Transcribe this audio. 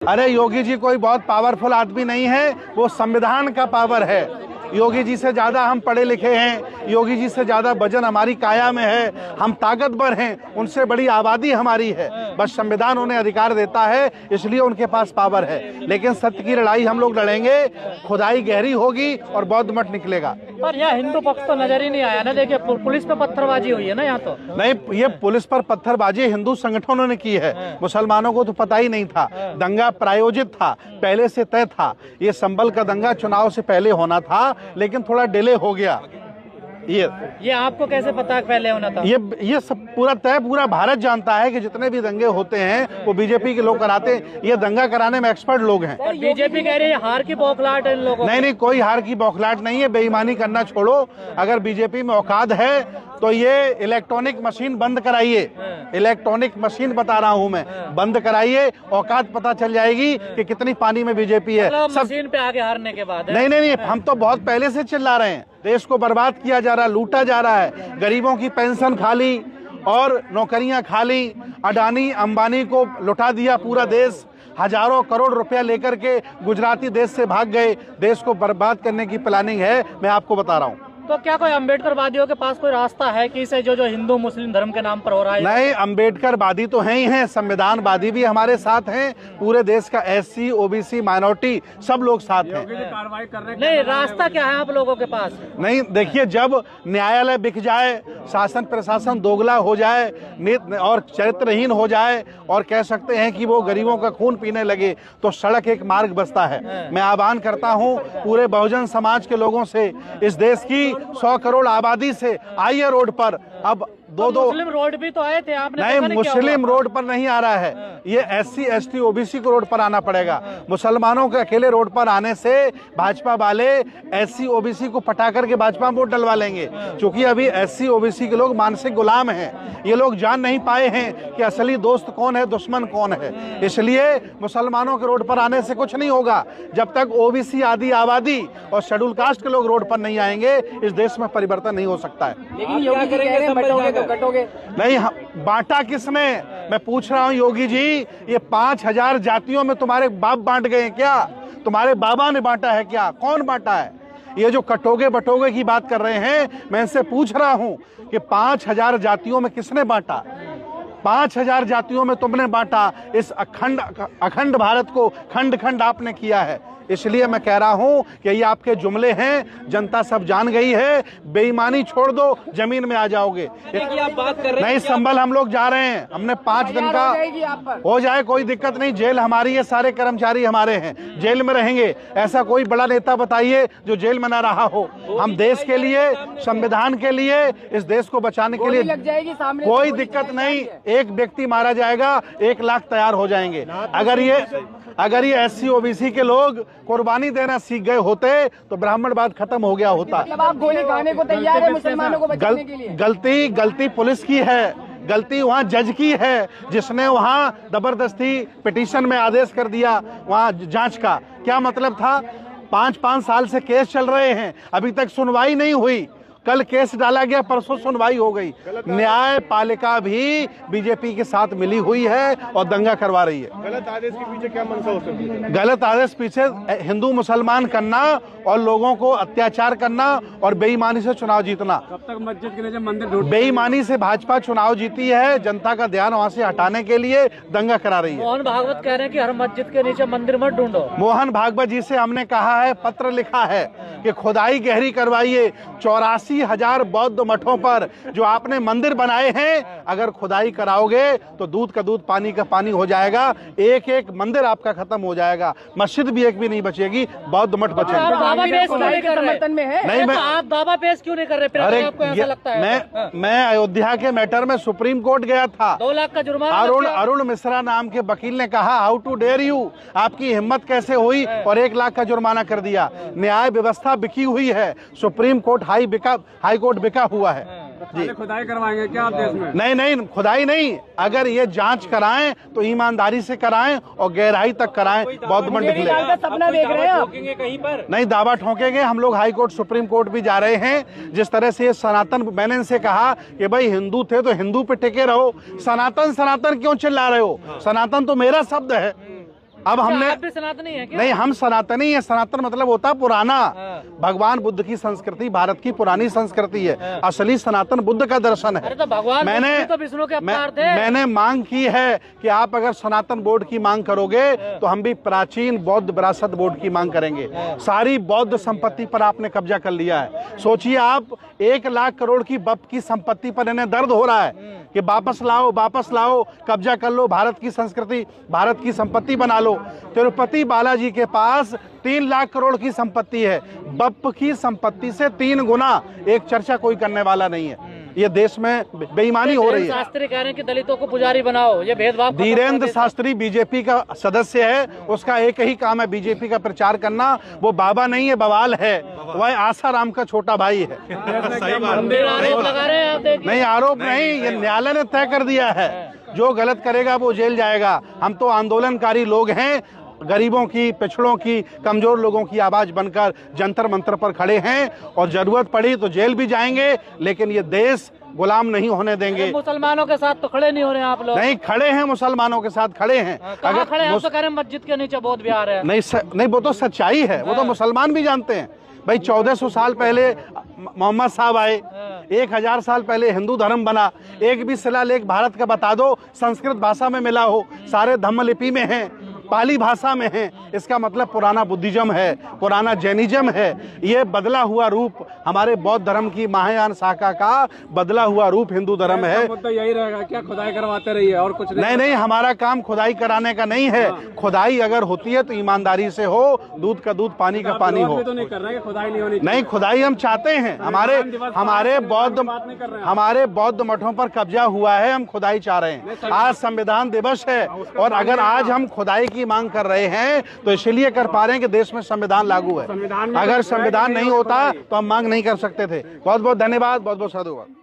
अरे योगी जी कोई बहुत पावरफुल आदमी नहीं है, वो संविधान का पावर है। योगी जी से ज्यादा हम पढ़े लिखे हैं, योगी जी से ज्यादा वजन हमारी काया में है, हम ताकतवर हैं, उनसे बड़ी आबादी हमारी है। बस संविधान उन्हें अधिकार देता है, इसलिए उनके पास पावर है। लेकिन सत्य की लड़ाई हम लोग लड़ेंगे, खुदाई गहरी होगी और बौद्ध मठ निकलेगा। पर यहाँ हिंदू पक्ष तो नजर ही नहीं आया ना। देखिए पुलिस पे पत्थरबाजी हुई है ना यहाँ तो। नहीं, ये पुलिस पर पत्थरबाजी हिंदू संगठनों ने की है, मुसलमानों को तो पता ही नहीं था। दंगा प्रायोजित था, पहले से तय था। ये संभल का दंगा चुनाव से पहले होना था, लेकिन थोड़ा डिले हो गया। ये आपको कैसे पता पहले होना था? ये सब पूरा तय, पूरा भारत जानता है कि जितने भी दंगे होते हैं वो बीजेपी के लोग कराते हैं। ये दंगा कराने में एक्सपर्ट लोग हैं। बीजेपी कह रही है हार की बौखलाहट है इन लोगों। नहीं, कोई हार की बौखलाहट नहीं है। बेईमानी करना छोड़ो। अगर बीजेपी में औकात है तो ये इलेक्ट्रॉनिक मशीन बंद कराइए। इलेक्ट्रॉनिक मशीन बता रहा हूं मैं, बंद कराइए, औकात पता चल जाएगी कि कितनी पानी में बीजेपी है। सब मशीन पे आगे हारने के बाद नहीं, हम तो बहुत पहले से चिल्ला रहे हैं। देश को बर्बाद किया जा रहा है, लूटा जा रहा है, गरीबों की पेंशन खाली और नौकरियां खाली। अडानी अंबानी को लुटा दिया पूरा देश। हजारों करोड़ रुपया लेकर के गुजराती देश से भाग गए। देश को बर्बाद करने की प्लानिंग है, मैं आपको बता रहा हूँ। तो क्या कोई अम्बेडकरवादियों के पास कोई रास्ता है कि इसे जो हिंदू मुस्लिम धर्म के नाम पर हो रहा है? नहीं, अम्बेडकरवादी तो हैं ही हैं, संविधानवादी भी हमारे साथ हैं। पूरे देश का एससी, ओबीसी, माइनॉरिटी सब लोग साथ हैं। कार्रवाई करने नहीं, रास्ता क्या है आप लोगों के पास? नहीं, देखिए, जब न्यायालय बिक जाए, शासन प्रशासन दोगला हो जाए, नीति और चरित्रहीन हो जाए और कह सकते हैं कि वो गरीबों का खून पीने लगे, तो सड़क एक मार्ग बसता है। मैं आह्वान करता हूं पूरे बहुजन समाज के लोगों से, इस देश की 100 करोड़ आबादी से आइए रोड पर। अब दो मुस्लिम रोड भी तो आए थे, आपने नहीं, मुस्लिम रोड पर नहीं आ रहा है। ये एससी, एसटी, ओबीसी को रोड पर आना पड़ेगा। मुसलमानों के अकेले रोड पर आने से भाजपा वाले एससी, ओबीसी को पटा करके भाजपा में वोट डलवा लेंगे। क्योंकि अभी एससी, ओबीसी के लोग मानसिक गुलाम हैं। ये लोग जान नहीं पाए हैं कि असली दोस्त कौन है, दुश्मन कौन है। इसलिए मुसलमानों के रोड पर आने से कुछ नहीं होगा। जब तक ओबीसी आदि आबादी और शेड्यूल कास्ट के लोग रोड पर नहीं आएंगे, इस देश में परिवर्तन नहीं हो सकता है। लेकिन कटोगे नहीं, बांटा किसने? मैं पूछ रहा हूं योगी जी, ये 5000 जातियों में तुम्हारे बाप बांट गए क्या? तुम्हारे बाबा ने बांटा है क्या? कौन बांटा है? ये जो कटोगे बटोगे की बात कर रहे हैं, मैं इनसे पूछ रहा हूं कि 5000 जातियों में किसने बांटा? 5000 जातियों में तुमने बांटा। इस अखंड भारत को खंड खंड आपने किया है। इसलिए मैं कह रहा हूं कि ये आपके जुमले हैं, जनता सब जान गई है। बेईमानी छोड़ दो, जमीन में आ जाओगे। आप बात कर रहे हैं नहीं, संभल हम लोग जा रहे हैं। हमने 5 दिन का हो जाए, कोई दिक्कत नहीं। जेल हमारी है, सारे कर्मचारी हमारे हैं, जेल में रहेंगे। ऐसा कोई बड़ा नेता बताइए जो जेल में ना रहा हो। हम देश के लिए, संविधान के लिए, इस देश को बचाने के लिए कोई दिक्कत नहीं। एक व्यक्ति मारा जाएगा, 1 लाख तैयार हो जाएंगे। अगर ये एससी, ओबीसी के लोग कुर्बानी देना सीख गए होते तो ब्राह्मणवाद खत्म हो गया होता। मतलब आप गोली खाने को तैयार है मुसलमानों को बचाने के लिए? गलती पुलिस की है, गलती वहाँ जज की है, जिसने वहाँ जबरदस्ती पिटीशन में आदेश कर दिया वहाँ जांच का। क्या मतलब था? 5-5 साल से केस चल रहे हैं, अभी तक सुनवाई नहीं हुई। कल केस डाला गया, परसों सुनवाई हो गई। न्यायपालिका भी बीजेपी के साथ मिली हुई है और दंगा करवा रही है। गलत आदेश के पीछे क्या मंशा हो सकती है? गलत आदेश पीछे हिंदू मुसलमान करना और लोगों को अत्याचार करना और बेईमानी से चुनाव जीतना। कब तक मस्जिद के नीचे मंदिर ढूंढ? बेईमानी से भाजपा चुनाव जीती है, जनता का ध्यान वहाँ से हटाने के लिए दंगा करा रही है। मोहन भागवत कह रहे हैं कि हर मस्जिद के नीचे मंदिर मत ढूंढो। मोहन भागवत जी से हमने कहा है, पत्र लिखा है कि खुदाई गहरी करवाइए। 84,000 बौद्ध मठों पर जो आपने मंदिर बनाए हैं, अगर खुदाई कराओगे तो दूध का दूध, पानी का पानी हो जाएगा। एक एक मंदिर आपका खत्म हो जाएगा, मस्जिद भी एक भी नहीं बचेगी, बौद्ध मठ बचेंगे। नहीं, मैं आप दावा पेश क्यों नहीं कर रहे? अरे आपको ऐसा लगता है? मैं अयोध्या के मैटर में सुप्रीम कोर्ट गया था। 2 लाख का जुर्माना। अरुण मिश्रा नाम के वकील ने कहा, हाउ टू डेयर यू, आपकी हिम्मत कैसे हुई, और 1 लाख का जुर्माना कर दिया। न्याय व्यवस्था बिकी हुई है, सुप्रीम कोर्ट हाई कोर्ट बिका हुआ है जी। खुदाई करवाएंगे क्या आप देश में? नहीं, खुदाई नहीं। अगर ये जांच कराएं तो ईमानदारी से कराएं और गहराई तक कराएं। बौद्ध मठ निकले। सपना देख रहे हैं कहीं पर? नहीं, दावा ठोकेंगे। हम लोग हाई कोर्ट, सुप्रीम कोर्ट भी जा रहे हैं। जिस तरह से ये सनातन, मैंने इनसे कहा कि भाई हिंदू थे तो हिंदू पे टिके रहो, सनातन क्यों चिल्ला रहे हो? सनातन तो मेरा शब्द है। अब हमने आप भी सनातनी है क्या? नहीं, हम सनातनी है। सनातन मतलब होता पुराना। भगवान बुद्ध की संस्कृति भारत की पुरानी संस्कृति है। असली सनातन बुद्ध का दर्शन है। अरे तो भगवान मैंने तो विष्णु के अवतार थे। मैंने मांग की है कि आप अगर सनातन बोर्ड की मांग करोगे तो हम भी प्राचीन बौद्ध विरासत बोर्ड की मांग करेंगे। सारी बौद्ध संपत्ति पर आपने कब्जा कर लिया है। सोचिए आप 1 लाख करोड़ की बप की संपत्ति पर इन्हें दर्द हो रहा है कि वापस लाओ, कब्जा कर लो, भारत की संस्कृति, भारत की संपत्ति बना लो। तिरुपति बालाजी के पास 3 लाख करोड़ की संपत्ति है। बप की संपत्ति से 3 गुना एक चर्चा कोई करने वाला नहीं है। ये देश में बेईमानी हो रही है। शास्त्री कह रहे हैं कि दलितों को पुजारी बनाओ, ये भेदभाव। धीरेन्द्र शास्त्री बीजेपी का सदस्य है, उसका एक ही काम है बीजेपी का प्रचार करना। वो बाबा नहीं है, बवाल है। वह आसाराम का छोटा भाई है। आरोप लगा रहे हैं आप, देखिए। नहीं, आरोप नहीं, ये न्यायालय ने तय कर दिया है। जो गलत करेगा वो जेल जाएगा। हम तो आंदोलनकारी लोग हैं, गरीबों की, पिछड़ों की, कमजोर लोगों की आवाज बनकर जंतर मंतर पर खड़े हैं और जरूरत पड़ी तो जेल भी जाएंगे, लेकिन ये देश गुलाम नहीं होने देंगे। मुसलमानों के साथ तो खड़े नहीं हो रहे हैं आप लोग। नहीं, खड़े हैं, मुसलमानों के साथ खड़े हैं। अगर खड़े हैं, आप तो कह रहे हैं मस्जिद के नीचे बौद्ध विहार है। नहीं, वो तो सच्चाई है, वो तो मुसलमान भी जानते हैं भाई। 1400 साल पहले मोहम्मद साहब आए, 1000 साल पहले हिंदू धर्म बना। एक भी शिलालेख भारत का बता दो संस्कृत भाषा में मिला हो। सारे धम्मलिपि में है, पाली भाषा में है। इसका मतलब पुराना बुद्धिज्म है, पुराना जैनिज्म है। ये बदला हुआ रूप हमारे बौद्ध धर्म की महायान शाखा का बदला हुआ रूप हिंदू धर्म है। मुद्दा यही रहेगा क्या, खुदाई करवाते रहिए और कुछ नहीं, हमारा काम खुदाई कराने का नहीं है। खुदाई अगर होती है तो ईमानदारी से हो, दूध का दूध, पानी का पानी हो। तो नहीं कर रहे हैं, खुदाई नहीं होनी। नहीं, खुदाई हम चाहते हैं। हमारे बौद्ध मठों पर कब्जा हुआ है, हम खुदाई चाह रहे हैं। आज संविधान दिवस है और अगर आज हम खुदाई की मांग कर रहे हैं तो इसलिए कर पा रहे हैं कि देश में संविधान लागू है। अगर संविधान नहीं होता तो हम मांग नहीं कर सकते थे। बहुत बहुत धन्यवाद, बहुत बहुत साधुवाद।